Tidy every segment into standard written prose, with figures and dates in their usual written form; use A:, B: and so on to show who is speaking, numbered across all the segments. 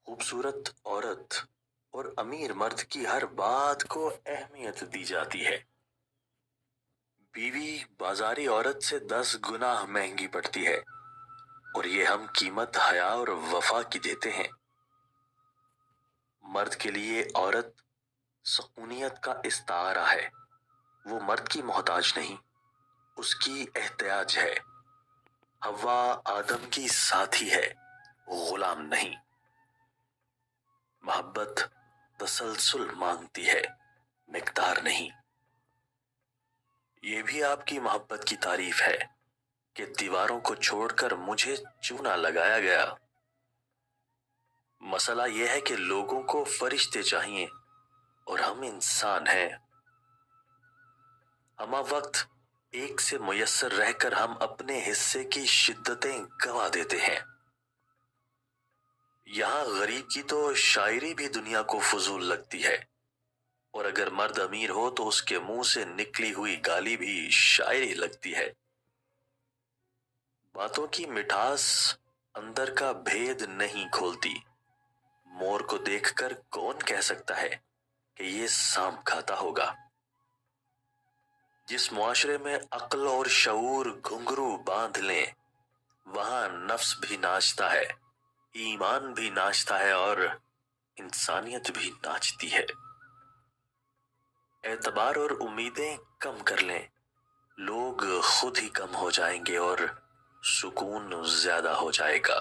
A: खूबसूरत औरत और अमीर मर्द की हर बात को अहमियत दी जाती है। बीवी बाजारी औरत से 10 गुना महंगी पड़ती है और ये हम कीमत हया और वफा की देते हैं। मर्द के लिए औरत सुकूनियत का इस्तारा है। वो मर्द की मोहताज नहीं, उसकी एहतियाज है। हवा आदम की साथी है, गुलाम नहीं। मोहब्बत तसलसल मांगती है, मिकदार नहीं। ये भी आपकी मोहब्बत की तारीफ है कि दीवारों को छोड़कर मुझे चूना लगाया गया। मसला यह है कि लोगों को फरिश्ते चाहिए और हम इंसान हैं। हमा वक्त एक से मुयस्सर रहकर हम अपने हिस्से की शिद्दतें गवा देते हैं। यहाँ गरीब की तो शायरी भी दुनिया को फजूल लगती है और अगर मर्द अमीर हो तो उसके मुंह से निकली हुई गाली भी शायरी लगती है। बातों की मिठास अंदर का भेद नहीं खोलती। मोर को देखकर कौन कह सकता है कि ये सांप खाता होगा। जिस मुआशरे में अक्ल और शऊर घुंघरू बांध लें, वहां नफ्स भी नाचता है, ईमान भी नाचता है और इंसानियत भी नाचती है। एतबार और उम्मीदें कम कर लें, लोग खुद ही कम हो जाएंगे और सुकून ज्यादा हो जाएगा।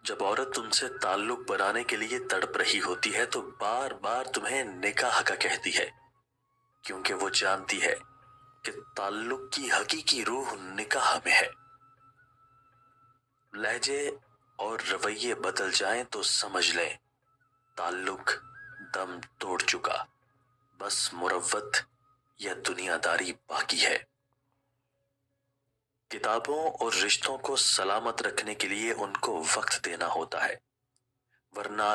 A: जब औरत तुमसे ताल्लुक बनाने के लिए तड़प रही होती है तो बार बार तुम्हें निकाह का कहती है, क्योंकि वो जानती है कि ताल्लुक की हकीकी रूह निकाह में है। लहजे और रवैये बदल जाएं तो समझ लें ताल्लुक दम तोड़ चुका, बस मुरव्वत या दुनियादारी बाकी है। किताबों और रिश्तों को सलामत रखने के लिए उनको वक्त देना होता है, वरना